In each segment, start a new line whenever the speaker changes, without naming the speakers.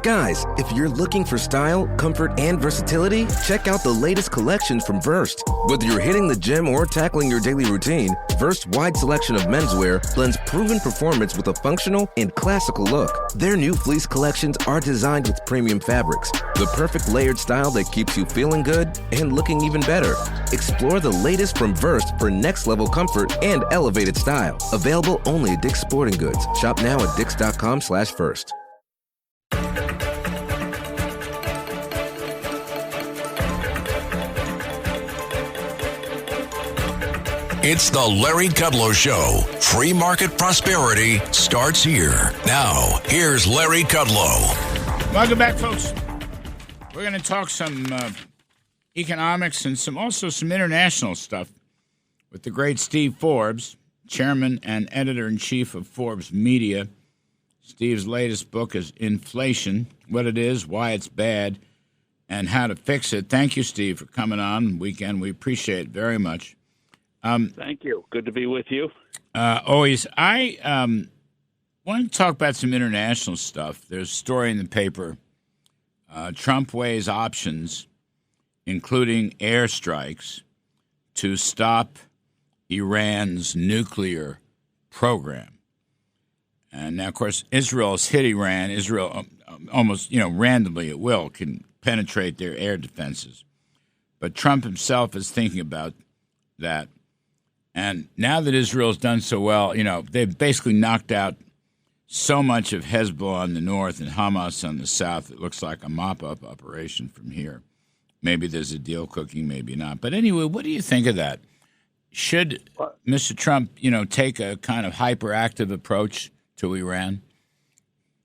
Guys, if you're looking for style, comfort, and versatility, check out the latest collections from Versed. Whether you're hitting the gym or tackling your daily routine, Verst's wide selection of menswear blends proven performance with a functional and classical look. Their new fleece collections are designed with premium fabrics, the perfect layered style that keeps you feeling good and looking even better. Explore the latest from Verst for next-level comfort and elevated style. Available only at Dick's Sporting Goods. Shop now at dicks.com/first.
It's the Larry Kudlow Show. Free market prosperity starts here. Now, here's Larry Kudlow.
Welcome back, folks. We're going to talk some economics and some international stuff with the great Steve Forbes, chairman and editor-in-chief of Forbes Media. Steve's latest book is Inflation, What It Is, Why It's Bad, and How to Fix It. Thank you, Steve, for coming on weekend. We appreciate it very much.
Thank you. Good to be with you.
Always. I want to talk about some international stuff. There's a story in the paper. Trump weighs options, including airstrikes, to stop Iran's nuclear program. And now, of course, Israel has hit Iran. Israel almost, randomly at will can penetrate their air defenses. But Trump himself is thinking about that. And now that Israel's done so well, they've basically knocked out so much of Hezbollah in the north and Hamas on the south. It looks like a mop-up operation from here. Maybe there's a deal cooking, maybe not. But anyway, what do you think of that? Should Mr. Trump, take a kind of hyperactive approach to Iran?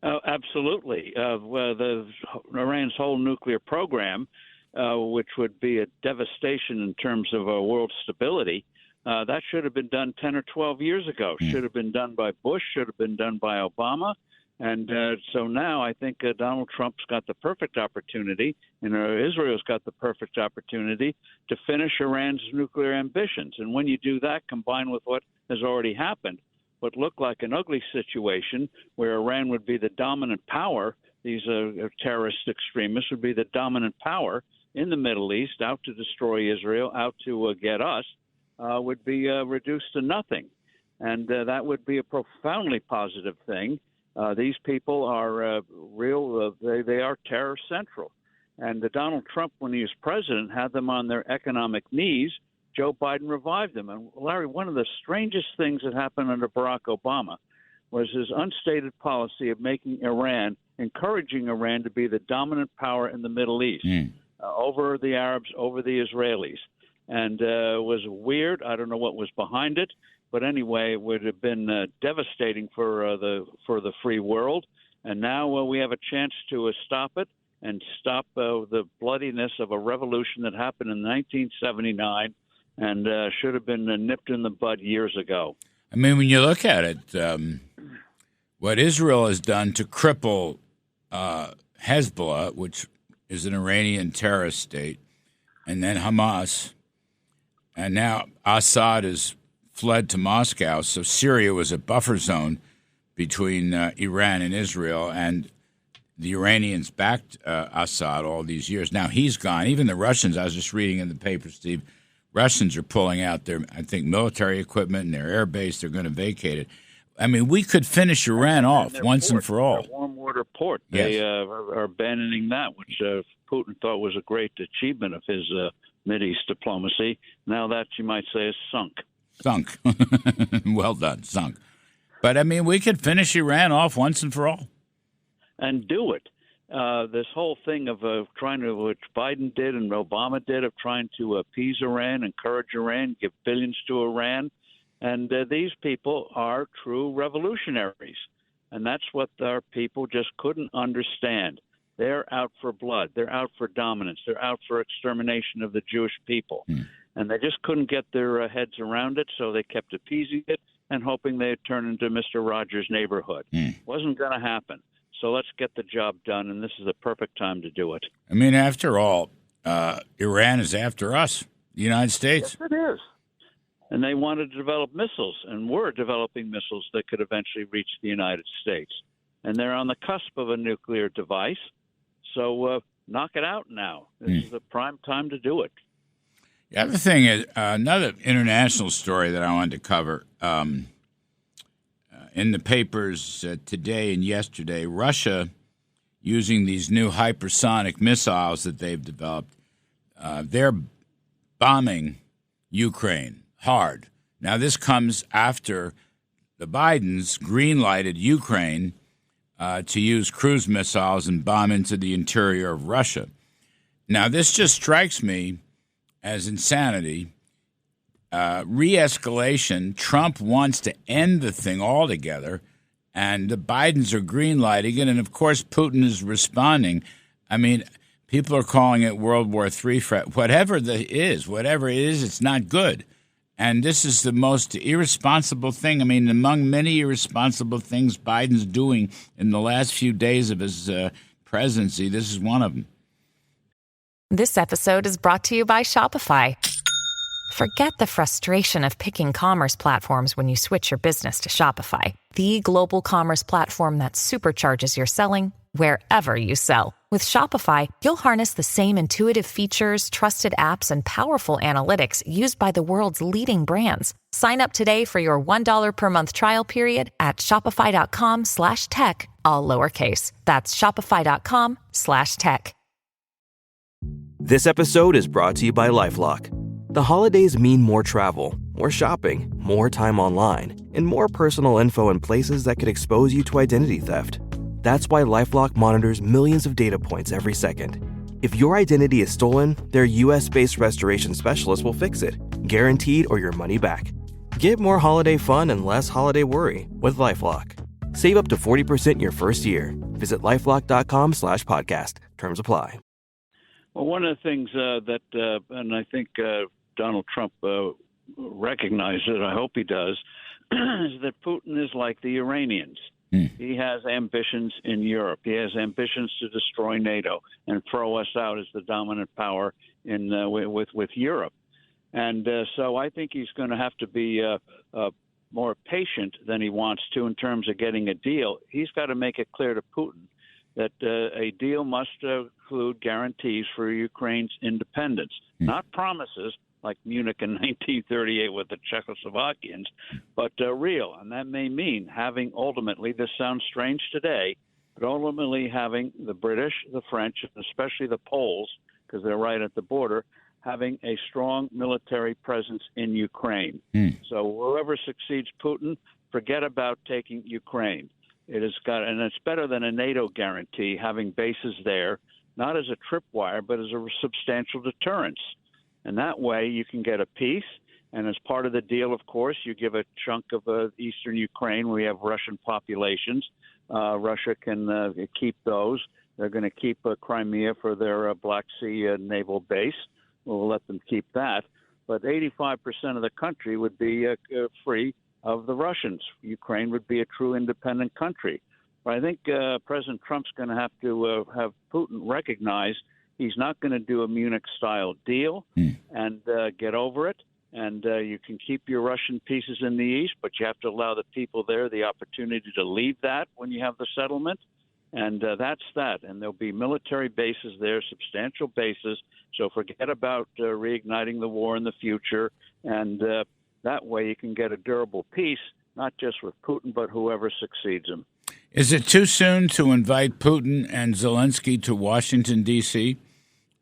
Absolutely. Iran's whole nuclear program, which would be a devastation in terms of world stability, that should have been done 10 or 12 years ago. Should have been done by Bush, should have been done by Obama. And so now I think Donald Trump's got the perfect opportunity, and Israel's got the perfect opportunity to finish Iran's nuclear ambitions. And when you do that, combined with what has already happened, what looked like an ugly situation where Iran would be the dominant power, these terrorist extremists would be the dominant power in the Middle East, out to destroy Israel, out to get us, would be reduced to nothing. And that would be a profoundly positive thing. These people are they are terror central. And Donald Trump, when he was president, had them on their economic knees. Joe Biden revived them. And, Larry, one of the strangest things that happened under Barack Obama was his unstated policy of encouraging Iran to be the dominant power in the Middle East, over the Arabs, over the Israelis. And it was weird. I don't know what was behind it. But anyway, it would have been devastating for the free world. And now we have a chance to stop it and stop the bloodiness of a revolution that happened in 1979 and should have been nipped in the bud years ago.
I mean, when you look at it, what Israel has done to cripple Hezbollah, which is an Iranian terrorist state, and then Hamas, and now Assad has fled to Moscow, so Syria was a buffer zone between Iran and Israel, and the Iranians backed Assad all these years. Now he's gone. Even the Russians, I was just reading in the paper, Steve, Russians are pulling out their, I think, military equipment and their air base. They're going to vacate it. I mean, we could finish Iran off once and for all.
Warm water port.
Yes.
They are abandoning that, which Putin thought was a great achievement of his Mideast diplomacy. Now that, you might say, is sunk.
Sunk. Well done, sunk. But, I mean, we could finish Iran off once and for all.
And do it. This whole thing of trying to, which Biden did and Obama did, of trying to appease Iran, encourage Iran, give billions to Iran. And these people are true revolutionaries. And that's what our people just couldn't understand. They're out for blood. They're out for dominance. They're out for extermination of the Jewish people. And they just couldn't get their heads around it, so they kept appeasing it and hoping they'd turn into Mr. Rogers' neighborhood. Wasn't going to happen. So let's get the job done, and this is the perfect time to do it.
I mean, after all, Iran is after us, the United States.
Yes, it is. And they wanted to develop missiles, and were developing missiles that could eventually reach the United States. and they're on the cusp of a nuclear device. So knock it out now. This is the prime time to do it.
The other thing is another international story that I wanted to cover. In the papers today and yesterday, Russia, using these new hypersonic missiles that they've developed, they're bombing Ukraine hard. Now, this comes after the Bidens green-lighted Ukraine to use cruise missiles and bomb into the interior of Russia. Now, this just strikes me as insanity. Re-escalation. Trump wants to end the thing altogether, and the Bidens are green-lighting it, and of course Putin is responding. I mean, people are calling it World War III threat. Whatever it is, it's not good. And this is the most irresponsible thing. I mean, among many irresponsible things Biden's doing in the last few days of his presidency, this is one of them.
This episode is brought to you by Shopify. Forget the frustration of picking commerce platforms when you switch your business to Shopify, the global commerce platform that supercharges your selling wherever you sell. With Shopify, you'll harness the same intuitive features, trusted apps, and powerful analytics used by the world's leading brands. Sign up today for your $1 per month trial period at shopify.com/tech, all lowercase. That's shopify.com/tech.
This episode is brought to you by LifeLock. The holidays mean more travel, more shopping, more time online, and more personal info in places that could expose you to identity theft. That's why LifeLock monitors millions of data points every second. If your identity is stolen, their U.S.-based restoration specialist will fix it, guaranteed or your money back. Get more holiday fun and less holiday worry with LifeLock. Save up to 40% your first year. Visit LifeLock.com/podcast. Terms apply.
Well, one of the things and I think Donald Trump recognized it, I hope he does, is that Putin is like the Iranians. He has ambitions in Europe. He has ambitions to destroy NATO and throw us out as the dominant power in with Europe. And so I think he's going to have to be more patient than he wants to in terms of getting a deal. He's got to make it clear to Putin that a deal must include guarantees for Ukraine's independence, not promises like Munich in 1938 with the Czechoslovakians, but real. And that may mean having ultimately, this sounds strange today, but ultimately having the British, the French, and especially the Poles, because they're right at the border, having a strong military presence in Ukraine. So whoever succeeds Putin, forget about taking Ukraine. It has got, and it's better than a NATO guarantee, having bases there, not as a tripwire, but as a substantial deterrence. And that way you can get a peace. And as part of the deal, of course, you give a chunk of eastern Ukraine where you have Russian populations. Russia can keep those. They're going to keep Crimea for their Black Sea naval base. We'll let them keep that. But 85% of the country would be free of the Russians. Ukraine would be a true independent country. But I think President Trump's going to have to have Putin recognize he's not going to do a Munich-style deal and get over it. And you can keep your Russian pieces in the east, but you have to allow the people there the opportunity to leave that when you have the settlement. And that's that. And there'll be military bases there, substantial bases. So forget about reigniting the war in the future. And that way you can get a durable peace, not just with Putin, but whoever succeeds him.
Is it too soon to invite Putin and Zelensky to Washington, D.C.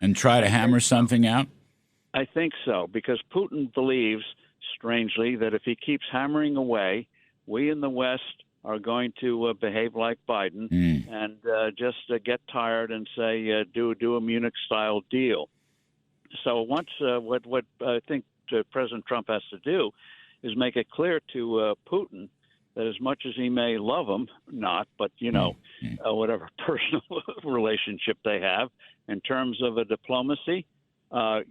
and try to hammer something out?
I think so, because Putin believes, strangely, that if he keeps hammering away, we in the West are going to behave like Biden and just get tired and say, do a Munich-style deal. So once what I think President Trump has to do is make it clear to Putin that as much as he may love him, but, whatever personal relationship they have, in terms of a diplomacy,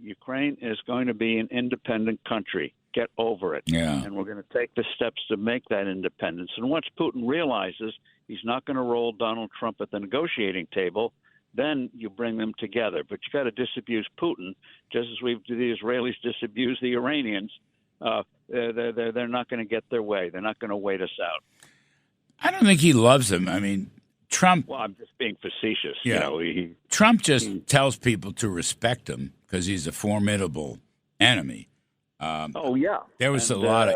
Ukraine is going to be an independent country. Get over it.
Yeah.
And we're going to take the steps to make that independence. And once Putin realizes he's not going to roll Donald Trump at the negotiating table, then you bring them together. But you got to disabuse Putin, just as the Israelis disabuse the Iranians. They're not going to get their way. They're not going to wait us out.
I don't think he loves him. I mean, Trump.
Well, I'm just being facetious.
Yeah. Trump just tells people to respect him because he's a formidable enemy. There was a lot of,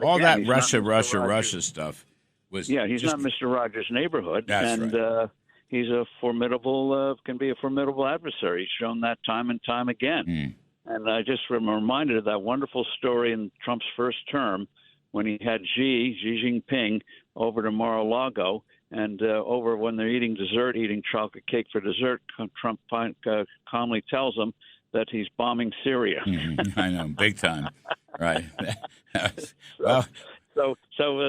all
again,
that Russia stuff was.
Yeah, he's not Mr. Rogers' neighborhood.
That's right.
He's a formidable, can be a formidable adversary. He's shown that time and time again. And I just am reminded of that wonderful story in Trump's first term when he had Xi Jinping over to Mar-a-Lago, and over when they're eating chocolate cake for dessert, Trump calmly tells him that he's bombing Syria.
I know, big time, right?
Well, so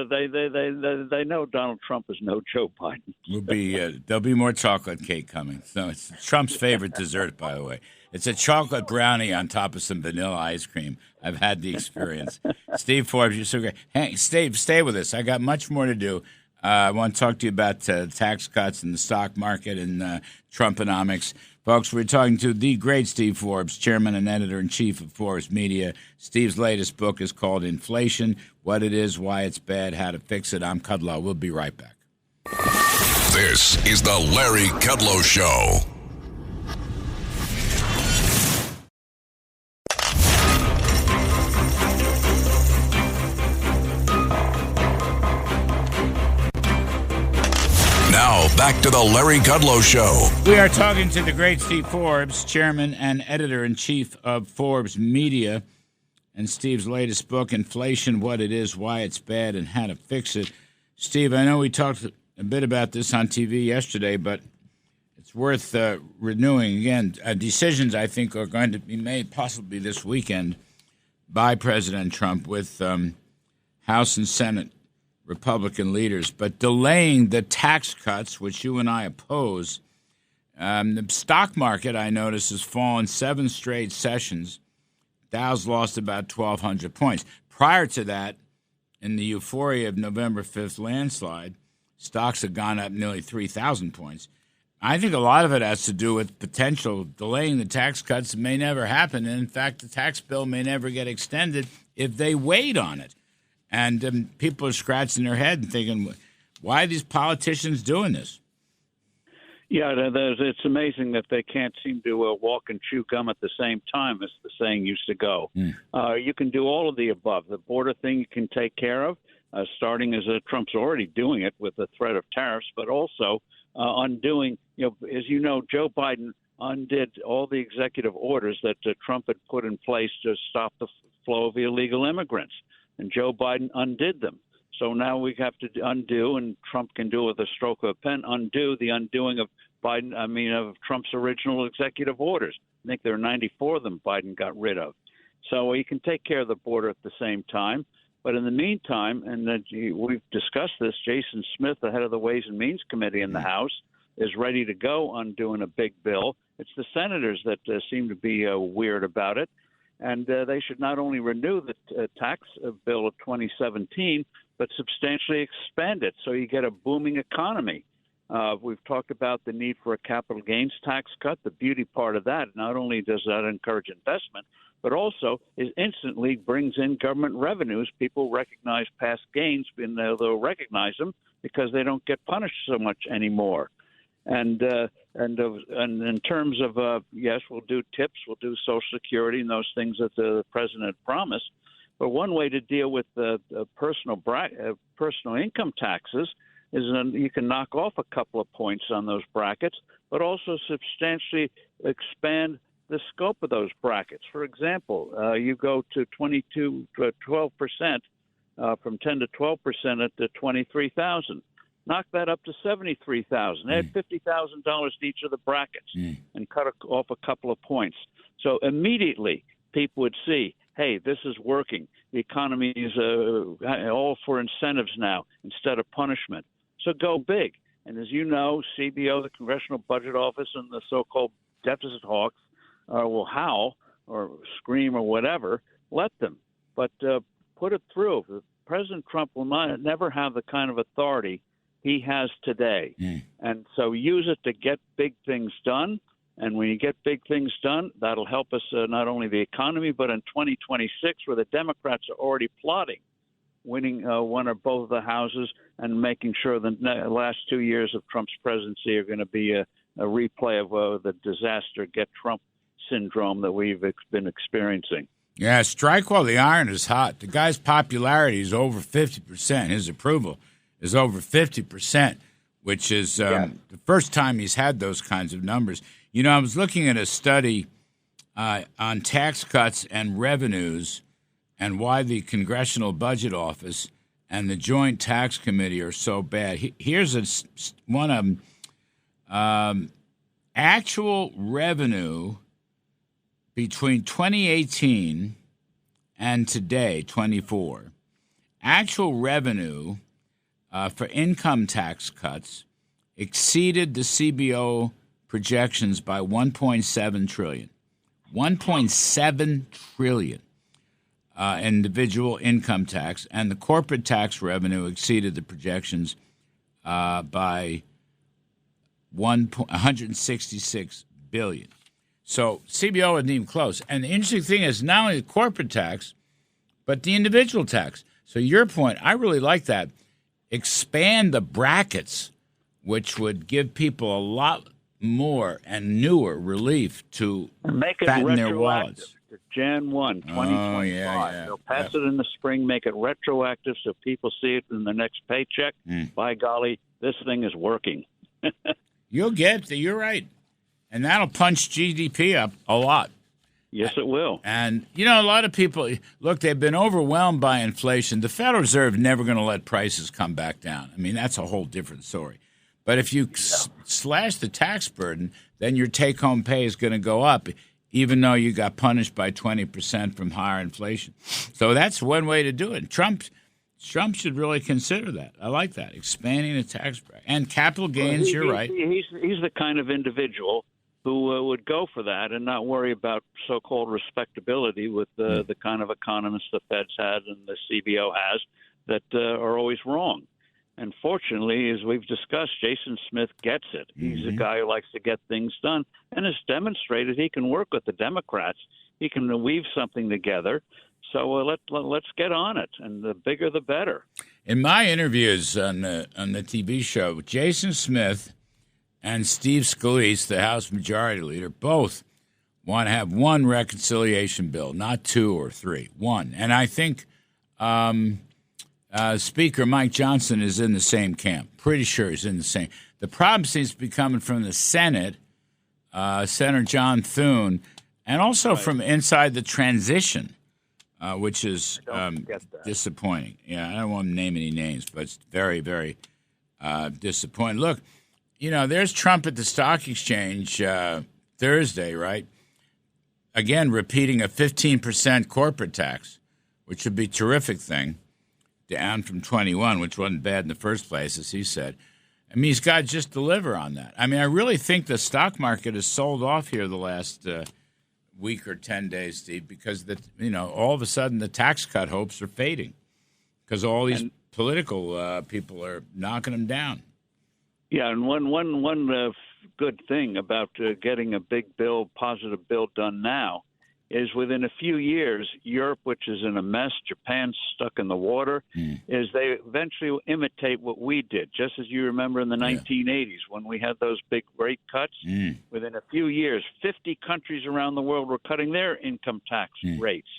they know Donald Trump is no Joe Biden.
There'll be more chocolate cake coming. So it's Trump's favorite dessert, by the way. It's a chocolate brownie on top of some vanilla ice cream. I've had the experience. Steve Forbes, you're so great. Hey, Steve, stay with us. I got much more to do. I want to talk to you about tax cuts and the stock market and Trumponomics. Folks, we're talking to the great Steve Forbes, chairman and editor-in-chief of Forbes Media. Steve's latest book is called Inflation, What It Is, Why It's Bad, How to Fix It. I'm Kudlow. We'll be right back.
This is the Larry Kudlow Show. Now, back to the Larry Kudlow Show.
We are talking to the great Steve Forbes, chairman and editor-in-chief of Forbes Media, and Steve's latest book, Inflation, What It Is, Why It's Bad, and How to Fix It. Steve, I know we talked a bit about this on TV yesterday, but it's worth renewing. Again, decisions, I think, are going to be made possibly this weekend by President Trump with House and Senate Republican leaders, but delaying the tax cuts, which you and I oppose. The stock market, I notice, has fallen 7 straight sessions. Dow's lost about 1,200 points. Prior to that, in the euphoria of November 5th landslide, stocks have gone up nearly 3,000 points. I think a lot of it has to do with potential delaying the tax cuts may never happen. And in fact, the tax bill may never get extended if they wait on it. And people are scratching their head and thinking, why are these politicians doing this?
Yeah, it's amazing that they can't seem to walk and chew gum at the same time, as the saying used to go. You can do all of the above. The border thing you can take care of, starting as Trump's already doing it with the threat of tariffs, but also undoing, as you know, Joe Biden undid all the executive orders that Trump had put in place to stop the flow of illegal immigrants. And Joe Biden undid them. So now we have to undo, and Trump can do it with a stroke of a pen, undo the undoing of of Trump's original executive orders. I think there are 94 of them Biden got rid of. So he can take care of the border at the same time. But in the meantime, and we've discussed this, Jason Smith, the head of the Ways and Means Committee in the House, is ready to go on doing a big bill. It's the senators that seem to be weird about it. And they should not only renew the tax bill of 2017, but substantially expand it so you get a booming economy. We've talked about the need for a capital gains tax cut. The beauty part of that, not only does that encourage investment, but also it instantly brings in government revenues. People recognize past gains, and they'll recognize them because they don't get punished so much anymore. And in terms of, yes, we'll do tips, we'll do Social Security and those things that the president had promised. But one way to deal with the personal income taxes is you can knock off a couple of points on those brackets, but also substantially expand the scope of those brackets. For example, you go to 12% from 10 to 12% at the $23,000. Knock that up to $73,000. Add $50,000 to each of the brackets and cut off a couple of points. So immediately people would see, hey, this is working. The economy is all for incentives now instead of punishment. So go big. And as you know, CBO, the Congressional Budget Office, and the so-called deficit hawks will howl or scream or whatever. Let them. But put it through. President Trump will never have the kind of authority he has today. And so use it to get big things done. And when you get big things done, that'll help us not only the economy, but in 2026, where the Democrats are already plotting. winning one or both of the houses, and making sure the last 2 years of Trump's presidency are going to be a replay of the disaster get Trump syndrome that we've been experiencing.
Yeah, strike while the iron is hot. The guy's popularity is over 50%. His approval is over 50%, which is the first time he's had those kinds of numbers. You know, I was looking at a study on tax cuts and revenues and why the Congressional Budget Office and the Joint Tax Committee are so bad. Here's one of them. Actual revenue between 2018 and today, 24, actual revenue for income tax cuts exceeded the CBO projections by $1.7 trillion. $1.7 trillion individual income tax, and the corporate tax revenue exceeded the projections by $166 billion. So CBO wasn't even close. And the interesting thing is not only the corporate tax, but the individual tax. So your point, I really like that. Expand the brackets, which would give people a lot more and newer relief to
make it
fatten their wallets.
To Jan 1, 2025.
Oh, yeah.
They'll pass it in the spring, make it retroactive so people see it in their next paycheck. By golly, this thing is working.
You'll get it. You're right. And that'll punch GDP up a lot.
Yes, it will.
And, you know, a lot of people, look, they've been overwhelmed by inflation. The Federal Reserve is never going to let prices come back down. I mean, that's a whole different story. But if you slash the tax burden, then your take-home pay is going to go up, even though you got punished by 20% from higher inflation. So that's one way to do it. Trump should really consider that. I like that, expanding the tax bracket. And capital gains, you're right.
He's the kind of individual who would go for that and not worry about so-called respectability with the kind of economists the Fed's had and the CBO has that are always wrong. And fortunately, as we've discussed, Jason Smith gets it. He's a guy who likes to get things done and has demonstrated he can work with the Democrats. He can weave something together. So let's get on it, and the bigger the better.
In my interviews on the TV show, Jason Smith and Steve Scalise, the House Majority Leader, both want to have one reconciliation bill, not two or three, one. And I think Speaker Mike Johnson is in the same camp. Pretty sure he's in the same. The problem seems to be coming from the Senate, Senator John Thune, and also from inside the transition, which is disappointing. Yeah, I don't want to name any names, but it's very, very disappointing. Look, you know, there's Trump at the stock exchange Thursday, right? Again, repeating a 15% corporate tax, which would be a terrific thing, down from 21, which wasn't bad in the first place, as he said. I mean, he's got to just deliver on that. I mean, I really think the stock market has sold off here the last week or 10 days, Steve, because all of a sudden the tax cut hopes are fading because all these political people are knocking them down.
Yeah, and one good thing about getting a big bill, positive bill done now is within a few years, Europe, which is in a mess, Japan's stuck in the water, is they eventually will imitate what we did, just as you remember in the 1980s when we had those big rate cuts. Within a few years, 50 countries around the world were cutting their income tax rates.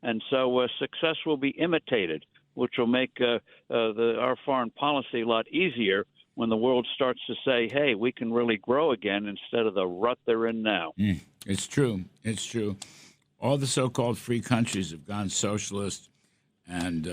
And so success will be imitated, which will make our foreign policy a lot easier when the world starts to say, hey, we can really grow again instead of the rut they're in now.
It's true. It's true. All the so-called free countries have gone socialist, and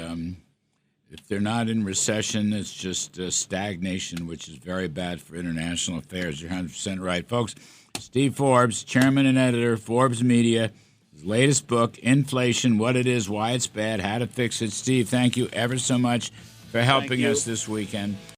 if they're not in recession, it's just stagnation, which is very bad for international affairs. You're 100% right. Folks, Steve Forbes, chairman and editor, Forbes Media, his latest book, Inflation, What It Is, Why It's Bad, How to Fix It. Steve, thank you ever so much for helping us this weekend.